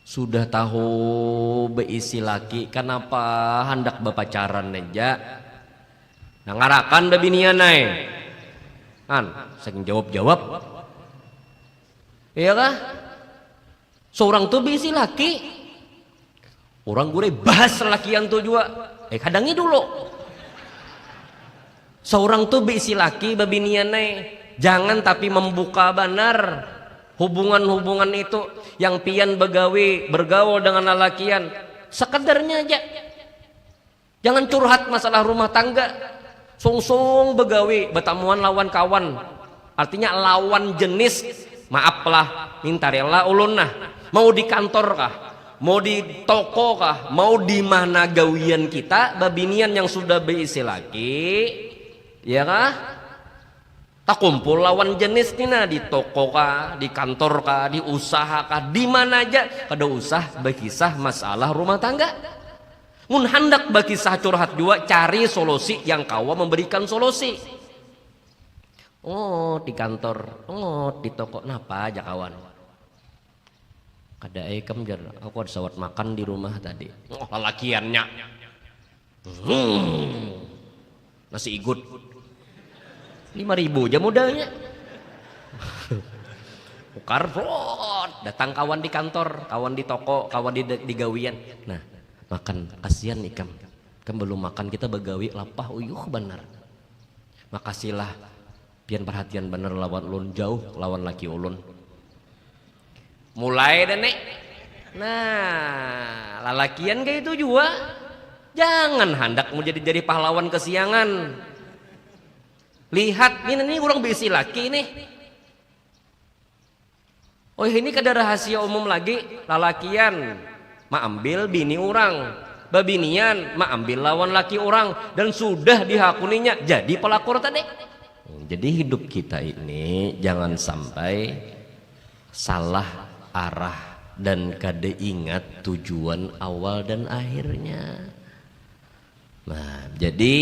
Sudah tahu beisi laki, kenapa hendak berpacaran aja? Nah ngarakan babinian naik, kan? Saking jawab, iya kah? Seorang tuh beisi laki, orang gue bahas laki yang tuh juga, kadangi dulu. Seorang tuh beisi laki babinian naik, jangan tapi membuka benar hubungan-hubungan itu yang pian bergaul dengan lalakian sekedarnya aja, jangan curhat masalah rumah tangga, sung begawi betamuan lawan kawan, artinya lawan jenis, maaflah minta rela ulun nah, mau di kantor kah, mau di toko kah, mau di mana gawian kita babinian yang sudah berisi laki, ya kah? Tak kumpul lawan jenis nih di toko kah, di kantor kah, di usaha kah, di mana aja kada usah berkisah masalah rumah tangga. Mun hendak berkisah curhat juga, cari solusi yang kawa memberikan solusi. Oh di kantor, oh di toko, napa aja kawan? Kada ikam jar, aku ada sawat makan di rumah tadi. Oh lalakiannya, nasi igut. 5.000 aja modalnya. Ukar datang kawan di kantor, kawan di toko, kawan di gawian. Nah, makan kasihan nih kam belum makan, kita begawi lapah uyuh benar. Makasihlah pian perhatian bener lawan ulun, jauh lawan laki ulun. Mulai deh nek. Nah, lalakian kayak itu juga. Jangan hendak mau jadi pahlawan kesiangan. Lihat ini orang bisi laki nih. Oh ini kada rahasia umum lagi, lalakian ma ambil bini orang, babinian ma ambil lawan laki orang, dan sudah dihakuninya jadi pelakor tadi. Jadi hidup kita ini jangan sampai salah arah dan kada ingat tujuan awal dan akhirnya. Nah jadi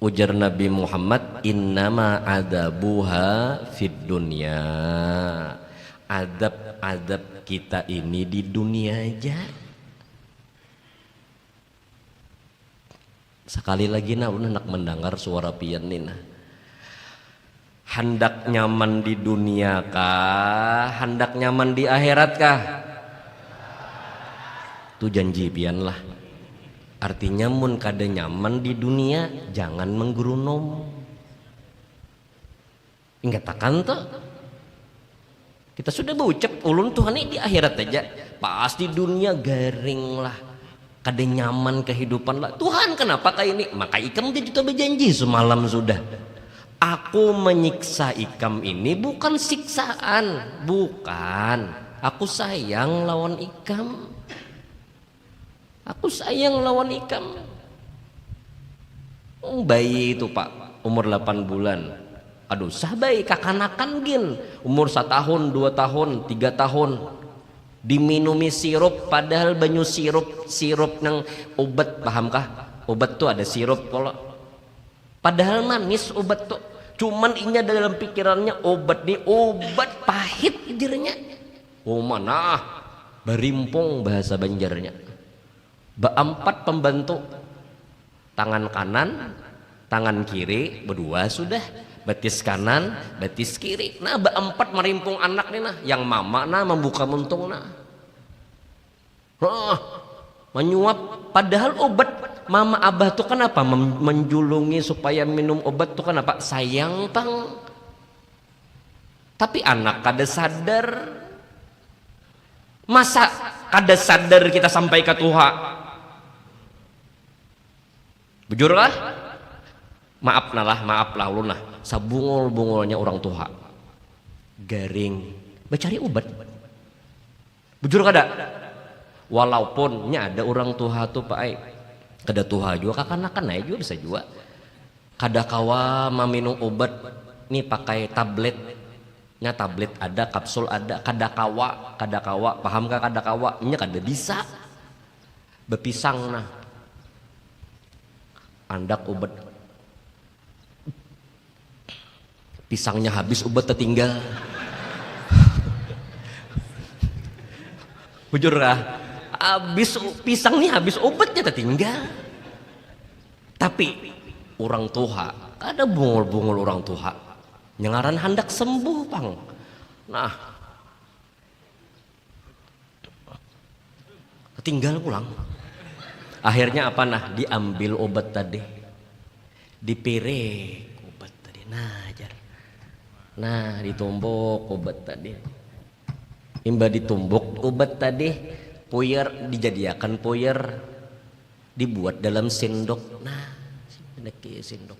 ujar Nabi Muhammad, innama adabuha fid dunya, adab kita ini di dunia aja. Sekali lagi ulun hendak mendengar suara pian nina, hendak nyaman di dunia kah, hendak nyaman di akhirat kah? Itu janji pian lah. Artinya mun kada nyaman di dunia jangan menggerunom. Ingat akan tuh. Kita sudah berucap ulun Tuhan ini di akhirat aja. Pasti dunia garing lah. Kada nyaman kehidupan lah. Tuhan kenapa kayak ini? Maka ikam dia juga berjanji semalam sudah. Aku menyiksa ikam ini bukan siksaan, bukan. Aku sayang lawan ikam. Aku sayang lawan ikam. Bayi itu pak umur 8 bulan, aduh sah bayi kakanakan gin umur 1 tahun 2 tahun 3 tahun diminumi sirup, padahal banyu sirup nang obat, pahamkah? Obat tuh ada sirup kalau padahal manis obat tuh, cuman ini dalam pikirannya obat nih obat pahit dirinya. Oh mana berimpung bahasa Banjarnya. Beempat pembantu, tangan kanan tangan kiri berdua sudah, betis kanan betis kiri. Nah beempat merimpung anak nih nah, yang mama nah membuka muntung nah, menyuap, padahal obat mama abah tuh kenapa menjulungi supaya minum obat tuh kenapa sayang pang, tapi anak kada sadar. Masa kada sadar kita sampai ke Tuhan? Bujur lah, maaf lah ulun lah, sabungol-bungolnya orang tua garing mencari obat. Bujur kada, walaupun nya ada orang tua tuh pak kada tua juga kakanakan aja juga bisa juga kada kawa meminum obat nih pakai tablet, nya tablet ada, kapsul ada, kada kawa paham kah? Kada kawa nya kada bisa bepisang nah andak obat pisangnya habis obat tertinggal. Bujur kah? Habis pisang nih, habis obatnya tertinggal. Tapi orang tua, ada bungul-bungul orang tua. Nyengaran hendak sembuh pang. Nah, tinggal pulang. Akhirnya apa nah? Diambil obat tadi, diperek obat tadi. Nah, jar. Nah, ditumbuk obat tadi. Imba ditumbuk obat tadi, puyer dijadiakan puyer, dibuat dalam sendok. Nah, sendok.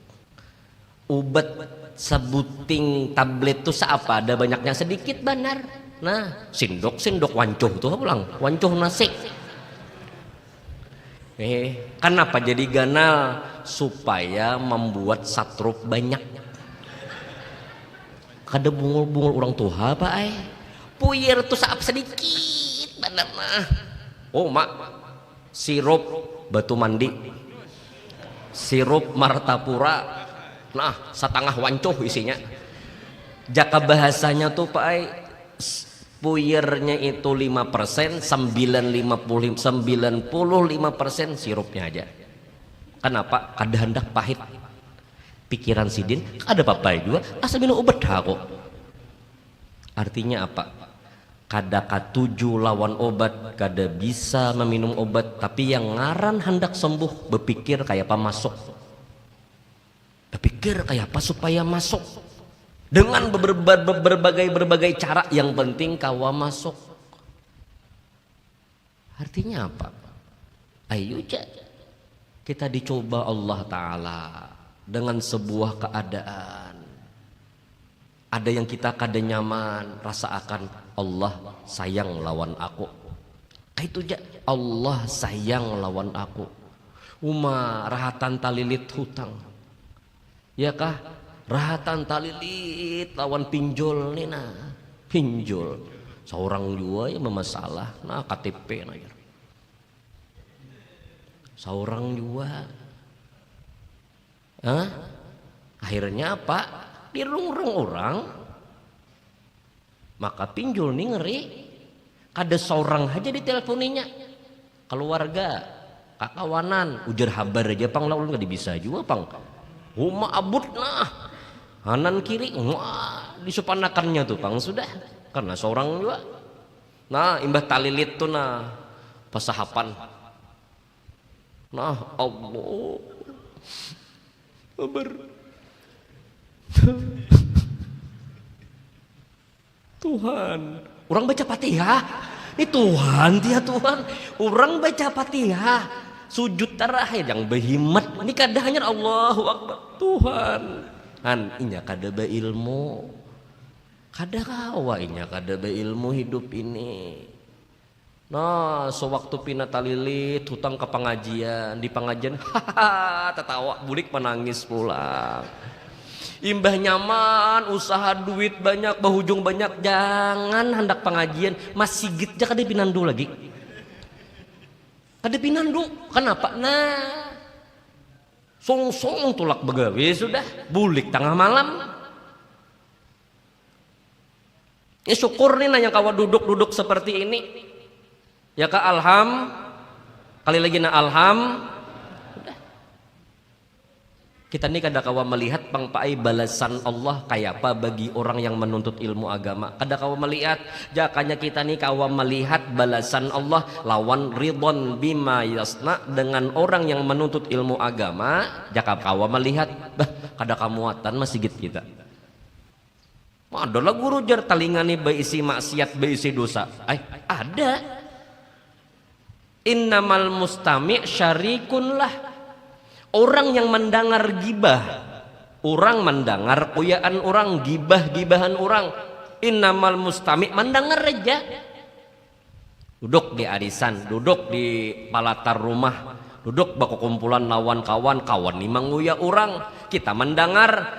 Obat sebuting tablet tuh seapa ada banyaknya sedikit benar. Nah, sendok wancuh tuh pulang, wancuh nasi. Kenapa jadi ganal? Supaya membuat satrup banyak. Kada bungul-bungul orang tua apa puyer tuh saap sedikit benar nah. Oh mak, sirup batu mandi, sirup martapura, nah setengah wancuh isinya. Jaka bahasanya tuh pak puyernya itu 5%, 95% sirupnya aja. Kenapa? Kada hendak pahit. Pikiran sidin ada apa juga asal minum obat kok. Artinya apa? Kada katuju lawan obat, kada bisa meminum obat, tapi yang ngaran hendak sembuh berpikir kayak apa masuk. Berpikir kayak apa supaya masuk. Dengan berbagai cara, yang penting kawa masuk. Artinya apa? Ayo kita dicoba Allah Ta'ala dengan sebuah keadaan. Ada yang kita kada nyaman, rasa akan Allah sayang lawan aku. Itu aja, Allah sayang lawan aku. Rahatan talilit hutang. Ya kah? Rahatan talilit lawan pinjol nih nah. Pinjol. Seorang juga yang bermasalah, nah KTP nah. Seorang juga. Akhirnya apa? Dirungrung orang. Maka pinjol nih ngeri. Kada seorang aja diteleponinya. Keluarga, kakawanan, ujar habar aja pang lawan gak bisa juga pang. Huma abut nah. Kanan kiri wah disupanakannya tuh pang sudah. Karena seorang juga. Nah, imbah talilit tuh nah pasahapan. Nah, Allah. Sabar. Tuhan, orang baca Fatihah. Ini Tuhan, dia Tuhan. Orang baca Fatihah, sujud terakhir yang berhimat. Ini kadangnya Allahu Akbar. Tuhan. Inya kada beilmu. Kada kawa inya kada beilmu hidup ini. Nah, sewaktu pina talilit hutang ke pengajian, di pengajian tertawa bulik menangis pulang. Imbah nyaman, usaha duit banyak, bahujung banyak, jangan hendak pengajian, masih gitnya kada pinandu lagi. Kada pinandu, kenapa? Nah, song-song tulak begawe sudah, bulik tengah malam. Ya syukur nih nanya kawa duduk-duduk seperti ini. Ya ka alham, kali lagi na alham. Kita nih kada kawa melihat pangpaai balasan Allah kayak apa bagi orang yang menuntut ilmu agama. Kada kawa melihat, jakanya kita nih kawa melihat balasan Allah lawan ridwan bima yasna dengan orang yang menuntut ilmu agama. Jaka kawa melihat, kada kamuatan masih git kita. Adalah guru jar talingani beisi maksiat beisi dosa. Ada. Innamal mustami' syarikun lah. Orang yang mendengar gibah, orang mendengar kuyaan orang, gibah-gibahan orang. Innamal mustami' mendengar aja. Duduk di arisan, duduk di palatar rumah, duduk bako kumpulan lawan kawan nih menguya orang. Kita mendengar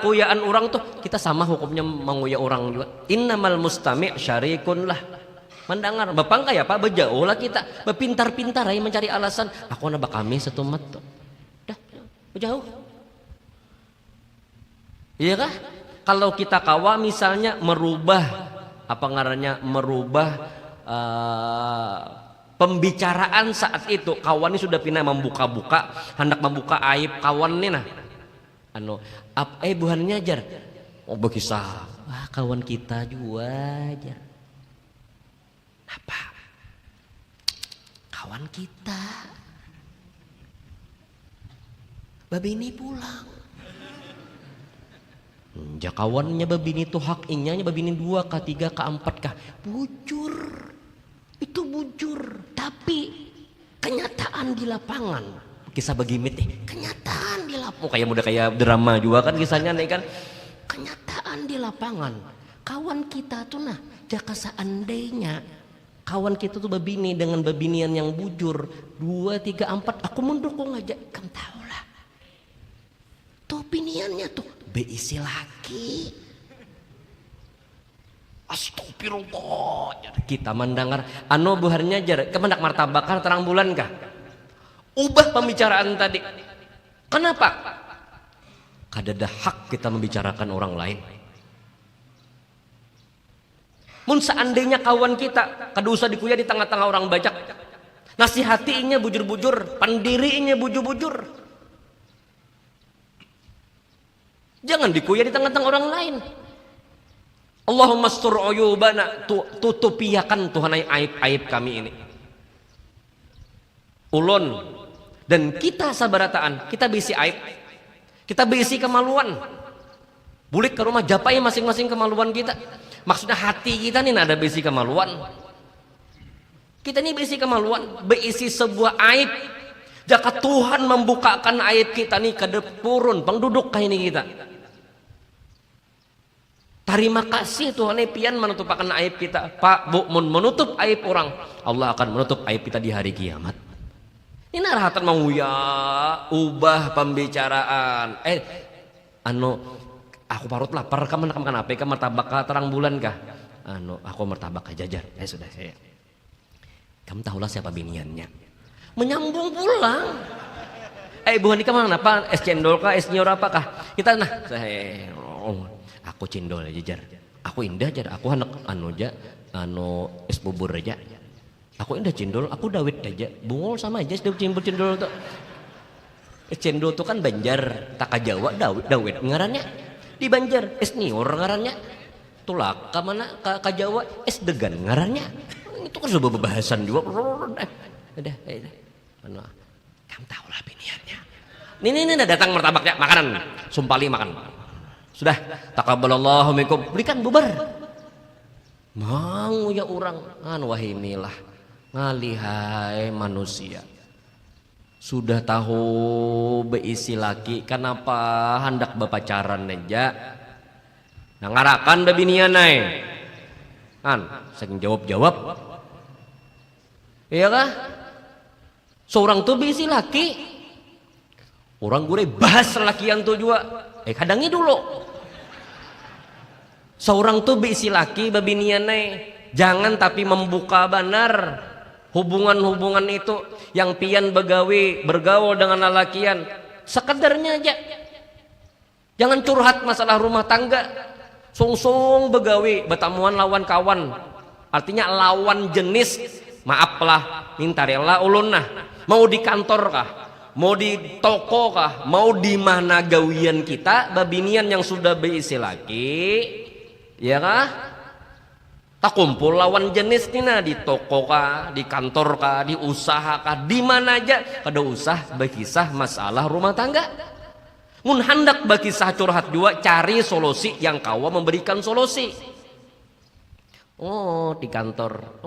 kuyaan orang tuh, kita sama hukumnya menguya orang juga. Innamal mustami' syarikun lah. Mendengar, bapak kayak apa? Bejauh lah kita, bepintar-pintar aja mencari alasan. Aku nabak kami setumat tuh. Jauh, iya kah? Kalau kita kawa misalnya merubah apa ngarannya, merubah pembicaraan saat itu kawan ini sudah pindah membuka-buka, hendak membuka aib kawan ini nah. Buhannya jar. Oh berkisah, wah kawan kita juga jar. Apa? Kawan kita. Babi ini pulang. Ja kawannya babi ini tuh hak inya babi ini 2 kah 3 kah 4 kah. Bujur. Itu bujur, tapi kenyataan di lapangan. Kisah begimit kenyataan di lapangan. Kayak mudah kayak drama juga kan kisahnya nih kan. Kenyataan di lapangan. Kawan kita tuh nah, jika seandainya kawan kita tuh babini dengan babinian yang bujur 2, 3, 4, aku mendukung aja. Kamu tahu lah. Tuh opiniannya tuh beisi laki. Astagfirullah. Kita mendengar buharnya jar kemendak martabakar terang bulan kah? Ubah pembicaraan tadi. Kenapa? Kadada hak kita membicarakan orang lain. Mun seandainya kawan kita kada usah dikuya di tengah-tengah orang bajak. Nasihatinya bujur-bujur, pendirinya bujur-bujur. Jangan dikuya di tengah-tengah orang lain. Allahumma astur uyubana, tutupiakan Tuhan aib-aib kami ini. Ulun dan kita sabarataan, kita bisi aib, kita bisi kemaluan. Bulik ke rumah japai masing-masing kemaluan kita. Maksudnya hati kita nih ada bisi kemaluan. Kita ini bisi kemaluan, berisi sebuah aib. Jika Tuhan membukakan aib kita nih ke purun penduduk kayak ini kita. Terima kasih Tuhan pian menutupakan aib kita. Pak Bu menutup aib orang, Allah akan menutup aib kita di hari kiamat. Ini rahatan mau ya ubah pembicaraan. Aku parut lapar kamu makan apa? Kamu martabak terang bulan kah? Aku martabak jajar. Sudah saya. Kamu tahulah siapa biniannya. Menyambung pulang. Bu Hanika mana apa? Es cendol kah? Es nyor apakah? Kita nah saya. Aku cendol aja jar. Aku indah jar. Aku anak es bubur aja. Aku indah cendol. Aku dawet aja. Bungol sama aja. Cendol tuh. Es cendol tuh kan Banjar. Tak Jawa dawet ngarannya. Di Banjar es nior ngarannya. Tulak ke mana ke Jawa es degan ngarannya. Itu kan sebuah bahasan juga. Udah. Kamu tahu lah pilihannya. Ini datang martabaknya makanan. Sumpali makan. Sudah, taqabbalallahu minkum. Berikan bubar. Mau ya orang wah inilah ngalihai manusia. Sudah tahu beisi laki, kenapa hendak berpacaran aja? Nah ngarakan babinian naik. Saya jawab. Iya kah? Seorang tuh beisi laki. Orang gue bahas laki yang tuh juga. Kadangi dulu. Seorang tuh beisi laki babinian naik. Jangan tapi membuka benar hubungan-hubungan itu yang pian bergaul dengan lalakian sekedarnya aja. Jangan curhat masalah rumah tangga. Song begawi betamuan lawan kawan. Artinya lawan jenis. Maaflah minta rela ulun nah. Mau di kantor kah? Mau di toko kah? Mau di mana gawian kita babinian yang sudah beisi laki, ya kah? Tak kumpul lawan jenis nina di toko kah, di kantor kah, di usaha kah, di mana aja kada usah berkisah masalah rumah tangga. Mun hendak berkisah curhat juga cari solusi yang kawa memberikan solusi. Oh di kantor,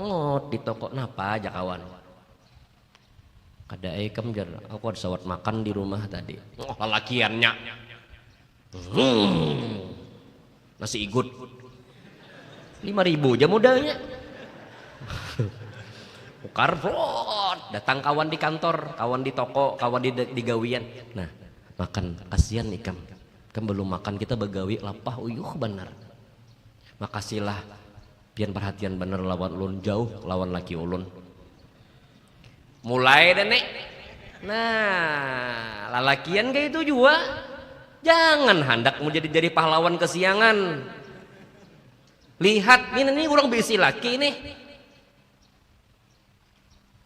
di toko, napa aja kawan? Kada ikam jar, aku ada sawat makan di rumah tadi. Lalakiannya. Nasi igut 5.000 aja modalnya. Ukar datang kawan di kantor, kawan di toko, kawan di gawian. Nah, makan kasihan ikam. Kan belum makan kita begawi lapah uyuh benar. Makasihlah pian perhatian bener lawan ulun jauh lawan laki ulun. Mulai deh nek. Nah, lalakian kayak itu juga. Jangan hendak mau jadi pahlawan kesiangan. Lihat ini orang bisi laki nih.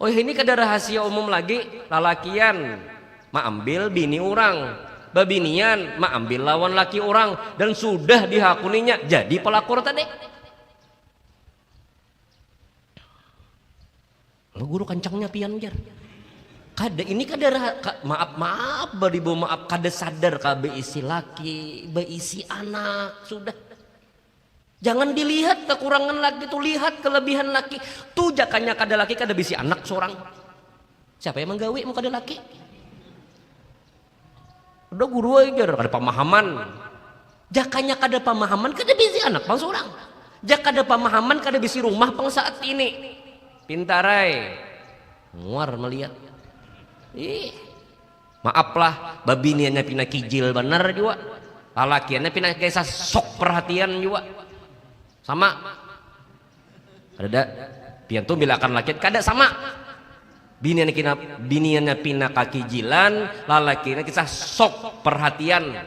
Oh ini kada rahasia umum lagi, lalakian ma ambil bini orang, babinian ma ambil lawan laki orang, dan sudah dihakuninya jadi pelakor tadi. Lo guru kancangnya pian jar. Kada ini kada maaf baribo maaf kada sadar kabe isi laki, beisi anak sudah. Jangan dilihat kekurangan laki itu, lihat kelebihan laki. Tuh jakanya kada laki kada bisi anak seorang. Siapa yang menggawe mau kada laki? Udah guru aja kada pemahaman. Jakanya kada pemahaman kada bisi anak bang seorang. Jak kada pemahaman kada bisi rumah pang saat ini. Pintarai. Muar melihat. Maaflah babiniannya pina kijil benar juga. Lalakiannya pina kaisa sok perhatian juga. Sama ada pian tuh bila akan laki kada sama biniannya pina kaki jilan, lalakinya kisah sok perhatian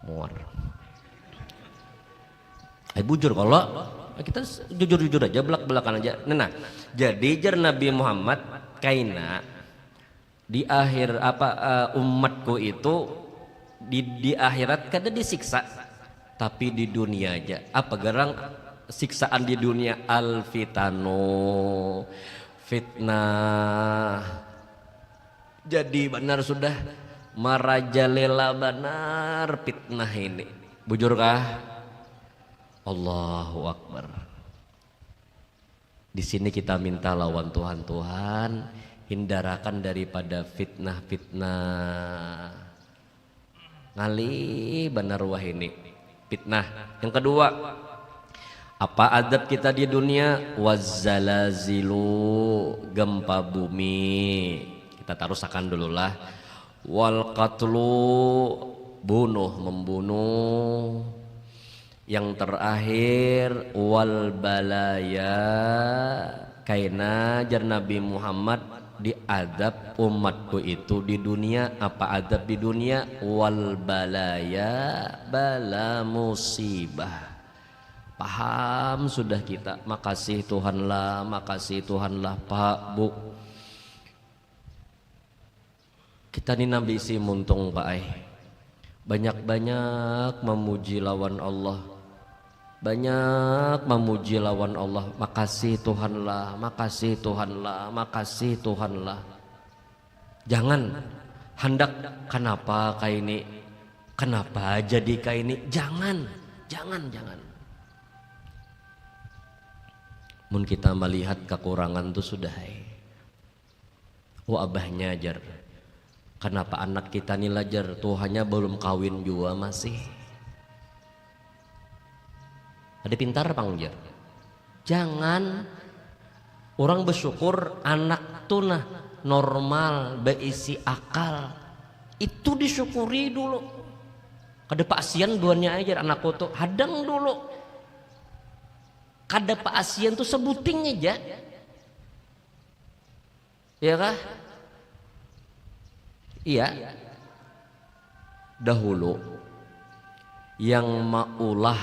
muar. Bujur kalau kita jujur aja belak-belakan aja. Nah jadi jar Nabi Muhammad kaina di akhir umatku itu di akhirat kada disiksa, tapi di dunia aja apa gerang siksaan di dunia fitnah. Jadi benar sudah marajalela benar fitnah ini. Bujurkah? Allahu Akbar. Di sini kita minta lawan Tuhan, hindarakan daripada fitnah. Ngali benar wah ini. Fitnah. Yang kedua, apa adab kita di dunia? Wazzalazilu, gempa bumi. Kita tarusakan dulu lah. Wal qatlu, membunuh. Yang terakhir wal balaya, kaina jar Nabi Muhammad diadab umatku itu di dunia. Apa adab di dunia? Wal balaya, bala musibah. Paham sudah kita. Makasih Tuhanlah, makasih Tuhanlah Pak Bu. Kita ni nabi si muntung Pak ai. Banyak-banyak memuji lawan Allah. Banyak memuji lawan Allah. Makasih Tuhanlah, makasih Tuhanlah, makasih Tuhanlah. Jangan hendak kenapa kayak ini, kenapa jadi kayak ini. Jangan. Mun kita melihat kekurangan tuh sudah. Abahnya ajar. Kenapa anak kita nih lajar Tuhannya belum kawin juga masih. Ada pintar pangjar. Jangan orang bersyukur anak tuh nah normal berisi akal itu disyukuri dulu. Kada pasian duanya aja anakku tuh hadang dulu. Kada pasian tuh sebuting aja. Ya kah? Iya. Dahulu yang maulah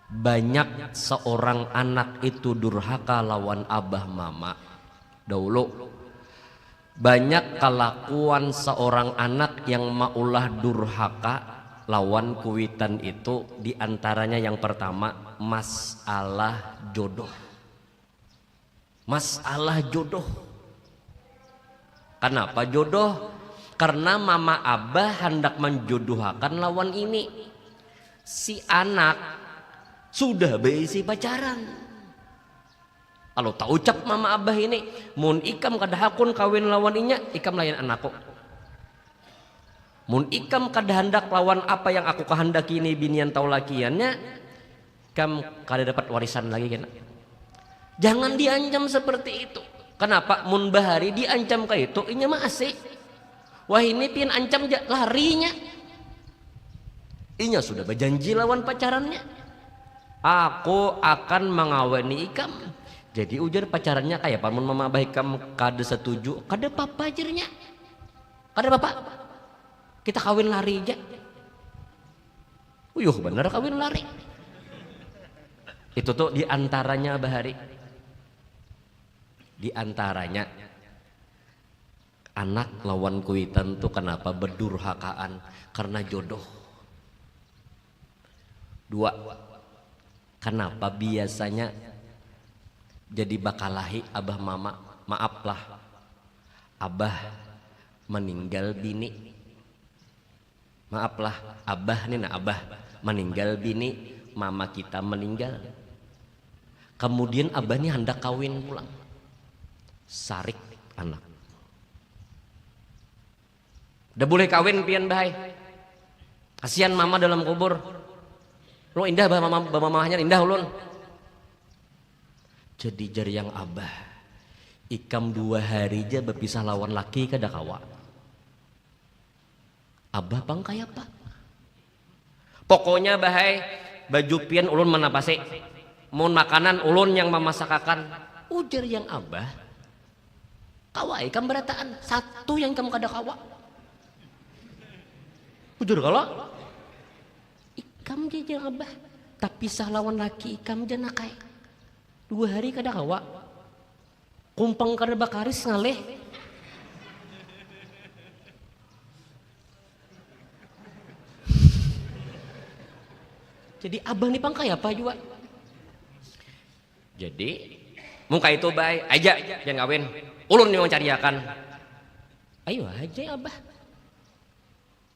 banyak seorang anak itu durhaka lawan abah mama. Dahulu banyak kelakuan seorang anak yang maulah durhaka lawan kuitan itu. Diantaranya yang pertama masalah jodoh. Masalah jodoh. Kenapa jodoh? Karena mama abah hendak menjodohkan lawan ini. Si anak sudah berisi pacaran. Kalau tak ucap mama abah ini, mun ikam kada hakun kawin lawan inya, ikam layan anakku. Mun ikam kada hendak lawan apa yang aku kehendaki ini binian tau lakiannya, ikam kada dapat warisan lagi kena. Jangan diancam seperti itu. Kenapa? Mun bahari diancam kayak itu, inya masih. Wah ini pian ancam larinya. Inya sudah berjanji lawan pacarannya. Aku akan mengawani ikam. Jadi ujar pacarannya kayak pamun mama abah ikam kada setuju, kada papa ajarnya. Kada papa. Kita kawin lari aja. Uyuh bener kawin lari. Itu tuh diantaranya bahari. Di antaranya anak lawan kuitan tuh kenapa berdurhakaan? Karena jodoh. Dua, kenapa biasanya jadi bakalahi abah mama? Maaflah, abah meninggal bini. Maaflah, abah nih nah abah meninggal bini, mama kita meninggal. Kemudian abah nih hendak kawin pulang, sarik anak. Udah boleh kawin pian bahai. Kasihan mama dalam kubur. Lu indah bah mamahnya indah ulun. Jadi jar yang abah ikam 2 hari aja berpisah lawan laki kada kawa. Abah bang kayak apa? Pokoknya bahai baju pian ulun manapase. Mun makanan ulun yang memasakakan. Ujar yang abah kawa ikam berataan satu yang kamu kada kawa. Ujar kalau ikam aja yang abah tapi sah lawan laki ikam aja nakai 2 hari kada kawa. Kumpang kada bakaris ngaleh. Jadi abah nih pangkai apa juga. Jadi muka itu baik aja yang kawin. Ulun yang mencariakan. Ayo aja abah.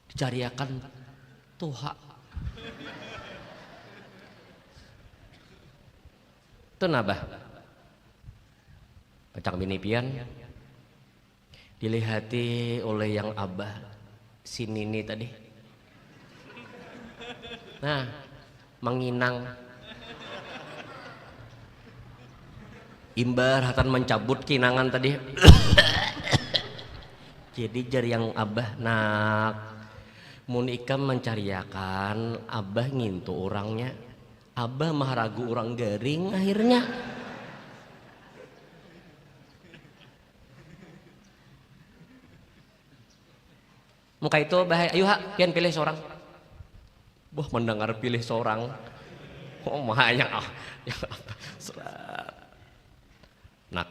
Dicariakan tuha. Itu nabah. Pacak bini pian dilihati oleh yang abah si Nini tadi. Nah, menginang imbar hatan mencabut kinangan tadi. Jadi jar yang abah nak mun ikam mencariakan abah ngintu orangnya, abah mah ragu orang garing akhirnya. Muka itu bahaya. Ayo hak pian pilih seorang. Wah mendengar pilih seorang. Oh mah yang apa? Nak,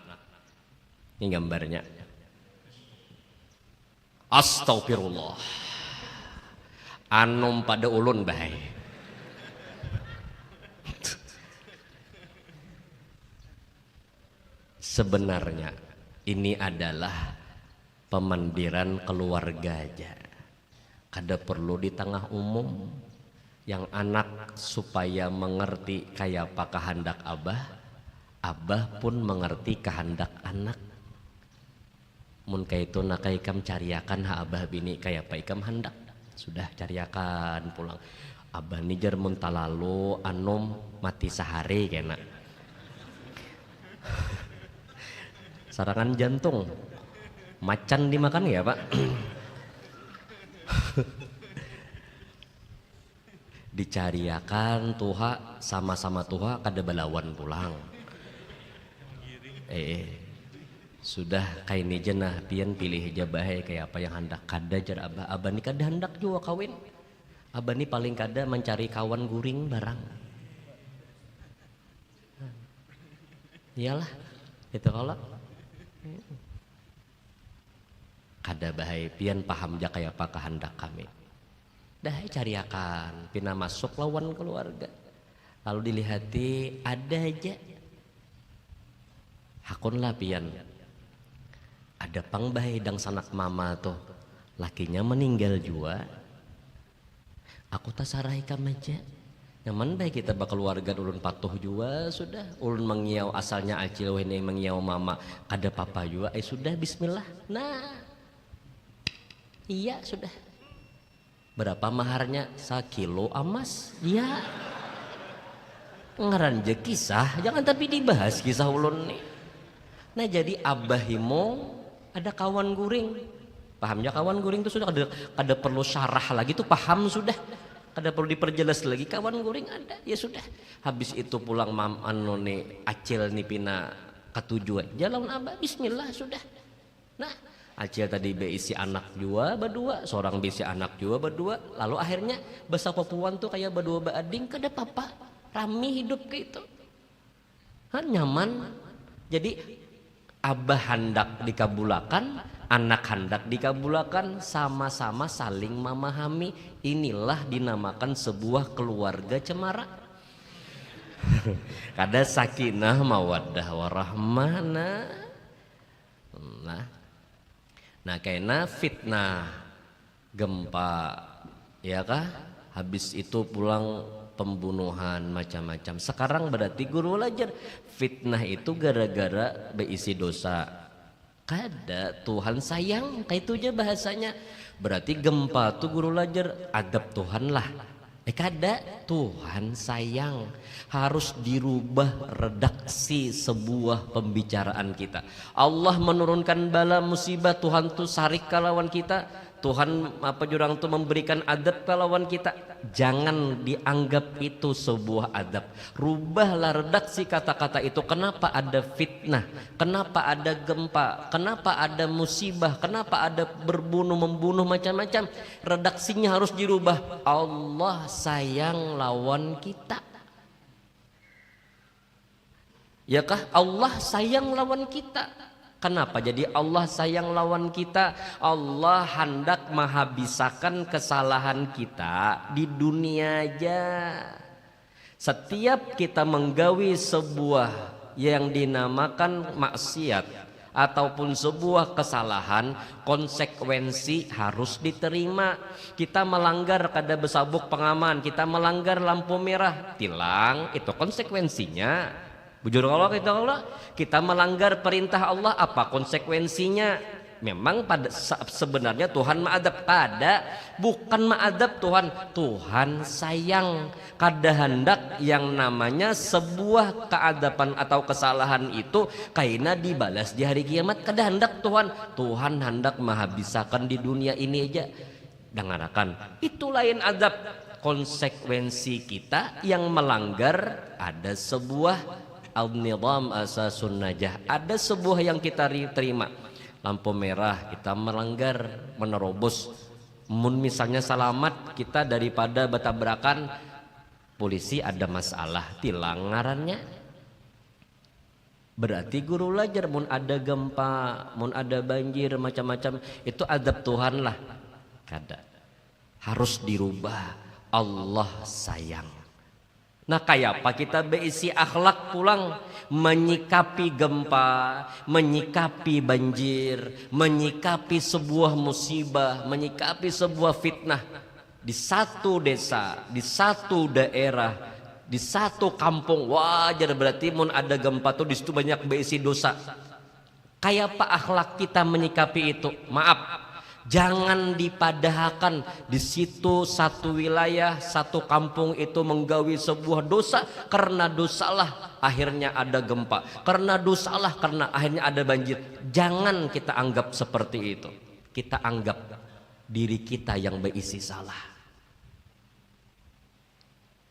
ini gambarnya. Astagfirullah. Anom pada ulun bahaya. Sebenarnya ini adalah pemandiran keluarga aja. Kada perlu di tengah umum. Yang anak supaya mengerti kayak apa kehendak abah, abah pun mengerti kehendak anak. Mun kaitu nak ikam cariakan ha abah bini kayak apa ikam hendak. Sudah cariakan pulang. Abah ni jar mun talalu anom mati sehari kena. Serangan jantung. Macan dimakan ya pak? Dicariakan tuha sama-sama tuha kada balawan pulang. Sudah kayak ini jenah pian pilih aja bahaya kayak apa yang hendak kada jar abah. Abah ni kada hendak juga kawin. Abah ni paling kada mencari kawan guring barang. Iyalah itu kalau kada bahaya pian paham aja kayak apa kehendak kami. Dah cariakan pina masuk lawan keluarga. Lalu dilihati ada aja. Hakun lah pian. Ada pang bahaya dang sanak mama tuh. Lakinya meninggal juga. Aku tak sarai kam aja. Nyaman baik kita bakal keluarga ulun patuh juga sudah. Ulun mengiau asalnya acil wene mengiau mama. Kada papa juga. Sudah bismillah. Nah. Iya sudah. Berapa maharnya? 1 kilo emas. Iya. Ngaran je kisah, jangan tapi dibahas kisah ulun nih. Nah jadi abahimo ada kawan guring. Pahamnya kawan guring itu sudah kada perlu syarah lagi tuh paham sudah. Kada perlu diperjelas lagi kawan guring ada. Ya sudah. Habis itu pulang mam anu nih acil nih pina ketujuan. Jalan abah bismillah sudah. Nah acil tadi beisi anak juga berdua, seorang beisi anak juga berdua, lalu akhirnya besa papuan tuh kayak berdua beading kada papa, rami hidup ke itu, nyaman. Jadi abah hendak dikabulakan, anak hendak dikabulakan, sama-sama saling memahami. Inilah dinamakan sebuah keluarga cemara. Kada sakinah mawaddah warahmah. Nah karena fitnah gempa, ya kah? Habis itu pulang pembunuhan macam-macam. Sekarang berarti guru belajar fitnah itu gara-gara berisi dosa. Kada Tuhan sayang, kayak itu aja bahasanya. Berarti gempa tuh guru belajar adab Tuhan lah. Kada Tuhan sayang, harus dirubah redaksi sebuah pembicaraan kita. Allah menurunkan bala musibah, Tuhan tuh sarik kalawan kita. Tuhan jurang tuh memberikan adab kalawan kita. Jangan dianggap itu sebuah adab. Rubahlah redaksi kata-kata itu. Kenapa ada fitnah? Kenapa ada gempa? Kenapa ada musibah? Kenapa ada membunuh macam-macam? Redaksinya harus dirubah. Allah sayang lawan kita. Ya kah? Allah sayang lawan kita. Kenapa jadi Allah sayang lawan kita? Allah hendak menghabiskan kesalahan kita di dunia aja. Setiap kita menggawi sebuah yang dinamakan maksiat ataupun sebuah kesalahan, konsekuensi harus diterima. Kita melanggar kada besabuk pengaman, kita melanggar lampu merah, tilang, itu konsekuensinya. Bujur Allah kita melanggar perintah Allah, apa konsekuensinya? Memang pada sebenarnya Tuhan ma'adab, bukan ma'adab Tuhan sayang. Kada hendak yang namanya sebuah keadaban atau kesalahan itu kaina dibalas di hari kiamat. Kada hendak Tuhan hendak menghabiskan di dunia ini aja. Dengarkan, itu lain adab. Konsekuensi kita yang melanggar ada sebuah al-nizam asasun najah, ada sebuah yang kita terima. Lampu merah kita melanggar, menerobos. Misalnya selamat kita daripada bertabrakan, polisi ada masalah, tilang ngarannya. Berarti guru belajar mun ada gempa, mun ada banjir macam-macam, itu adab Tuhan lah. Kada, harus dirubah. Allah sayang. Nah kayak apa kita berisi akhlak pulang menyikapi gempa, menyikapi banjir, menyikapi sebuah musibah, menyikapi sebuah fitnah di satu desa, di satu daerah, di satu kampung. Wajar berarti mun ada gempa tuh di situ banyak berisi dosa. Kayak apa akhlak kita menyikapi itu? Maaf, jangan dipadahkan di situ satu wilayah, satu kampung itu menggawi sebuah dosa. Karena dosalah akhirnya ada gempa, karena dosalah karena akhirnya ada banjir. Jangan kita anggap seperti itu. Kita anggap diri kita yang berisi salah.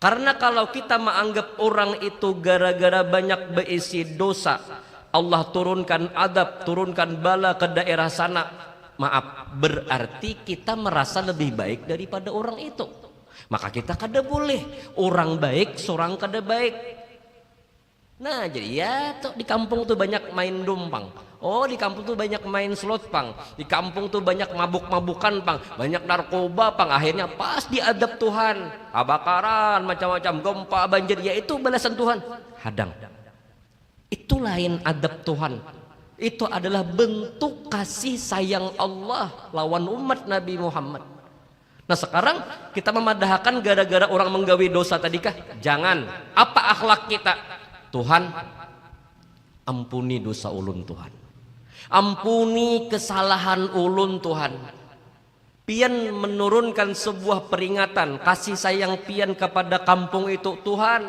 Karena kalau kita menganggap orang itu gara-gara banyak berisi dosa, Allah turunkan adab, turunkan bala ke daerah sana, maaf, berarti kita merasa lebih baik daripada orang itu. Maka kita kada boleh orang baik, seorang kada baik. Nah jadi ya tuh di kampung tuh banyak main dumpang. Oh di kampung tuh banyak main slot pang. Di kampung tuh banyak mabuk-mabukan pang. Banyak narkoba pang. Akhirnya pas diadab Tuhan, kebakaran macam-macam, gempa, banjir, ya itu balasan Tuhan. Hadang. Itu lain adab Tuhan. Itu adalah bentuk kasih sayang Allah lawan umat Nabi Muhammad. Nah sekarang kita memadahkan gara-gara orang menggawi dosa tadi kah? Jangan. Apa akhlak kita? Tuhan, ampuni dosa ulun Tuhan. Ampuni kesalahan ulun Tuhan. Pian menurunkan sebuah peringatan kasih sayang pian kepada kampung itu. Tuhan,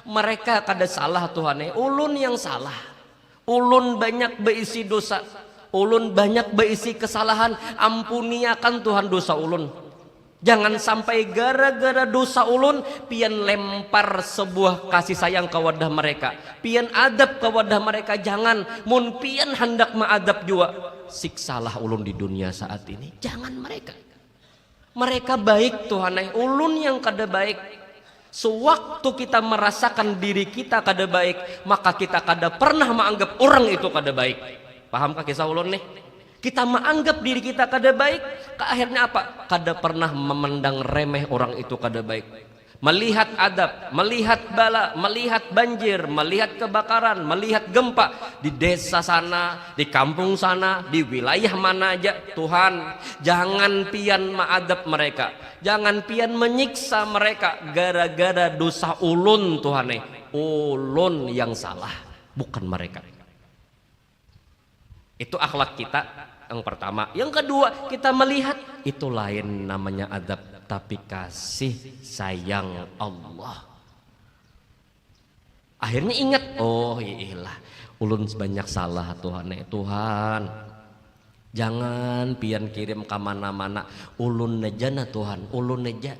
mereka kada salah Tuhan, ulun yang salah. Ulun banyak berisi dosa, ulun banyak berisi kesalahan. Ampuni akan Tuhan dosa ulun. Jangan sampai gara-gara dosa ulun pian lempar sebuah kasih sayang ke wadah mereka, pian adab ke wadah mereka. Jangan, mun pian hendak mengadab juga, siksalah ulun di dunia saat ini. Jangan mereka baik Tuhan, ulun yang kada baik. Sewaktu kita merasakan diri kita kada baik, maka kita kada pernah menganggap orang itu kada baik. Pahamkah kisah ulun nih? Kita menganggap diri kita kada baik, ke akhirnya apa? Kada pernah memandang remeh orang itu kada baik. Melihat adab, melihat bala, melihat banjir, melihat kebakaran, melihat gempa di desa sana, di kampung sana, di wilayah mana aja, Tuhan jangan pian maadab mereka, jangan pian menyiksa mereka gara-gara dosa ulun. Tuhan ulun yang salah, bukan mereka. Itu akhlak kita yang pertama. Yang kedua, kita melihat itu lain namanya adab, tapi kasih sayang Allah. Akhirnya ingat, oh iyalah ulun banyak salah Tuhan. Tuhan jangan pian kirim ke mana-mana, ulun neja na Tuhan, ulun neja,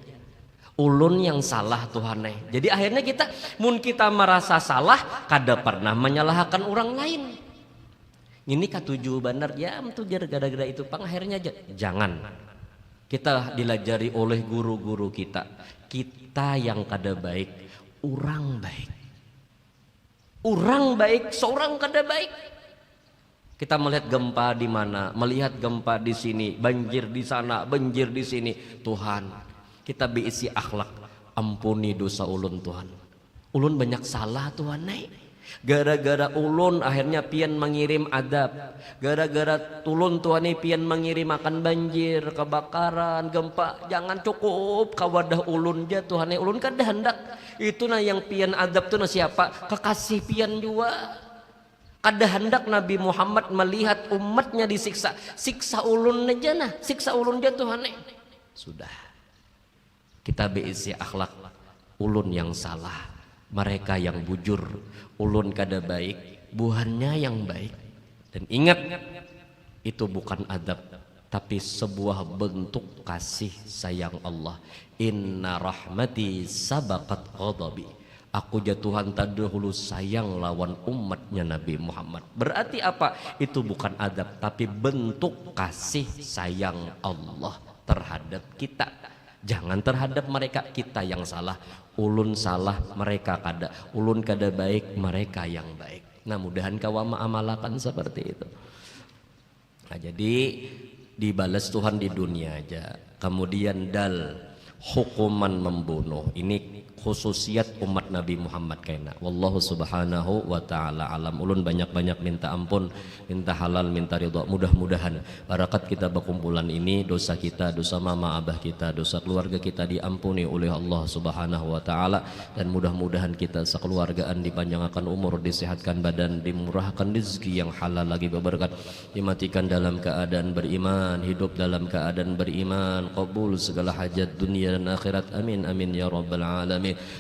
ulun yang salah Tuhan. Jadi akhirnya kita merasa salah, kada pernah menyalahkan orang lain. Ini katuju benar ya mentujar gara-gara itu pang akhirnya aja. Jangan. Kita dilajari oleh guru-guru kita yang kada baik, orang baik. Orang baik, seorang kada baik. Kita melihat gempa di mana, melihat gempa di sini, banjir di sana, banjir di sini. Tuhan, kita berisi akhlak, ampuni dosa ulun Tuhan. Ulun banyak salah Tuhan Gara-gara ulun akhirnya pian mengirim adab, gara-gara tulun Tuhan pian mengirim akan banjir, kebakaran, gempa. Jangan cukup kawadah ulun ja Tuhan ulun kada hendak. Itu yang pian adab tuh siapa? Kekasih pian juga. Kada hendak Nabi Muhammad melihat umatnya disiksa. Siksa ulun aja siksa ulun ja Tuhan Sudah. Kita berisi akhlak ulun yang salah, mereka yang bujur, ulun kada baik, buhannya yang baik. Dan ingat, itu bukan adab, tapi sebuah bentuk kasih sayang Allah. Inna rahmati sabaqat ghadabi. Aku Tuhan terdahulu sayang lawan umatnya Nabi Muhammad. Berarti apa? Itu bukan adab, tapi bentuk kasih sayang Allah terhadap kita. Jangan terhadap mereka, kita yang salah. Ulun salah, mereka kada. Ulun kada baik, mereka yang baik. Nah mudahan kawama amalakan seperti itu. Nah jadi dibalas Tuhan di dunia aja. Kemudian hukuman membunuh. Ini khususiat umat Nabi Muhammad kena. Wallahu subhanahu wa ta'ala alam. Ulun banyak-banyak minta ampun, minta halal, minta ridha. Mudah-mudahan barakat kita berkumpulan ini, dosa kita, dosa mama abah kita, dosa keluarga kita diampuni oleh Allah subhanahu wa ta'ala. Dan mudah-mudahan kita sekeluargaan dipanjangkan umur, disehatkan badan, dimurahkan rezeki yang halal lagi berberkat, dimatikan dalam keadaan beriman, hidup dalam keadaan beriman, qabul segala hajat dunia dan akhirat. Amin amin ya rabbal alamin.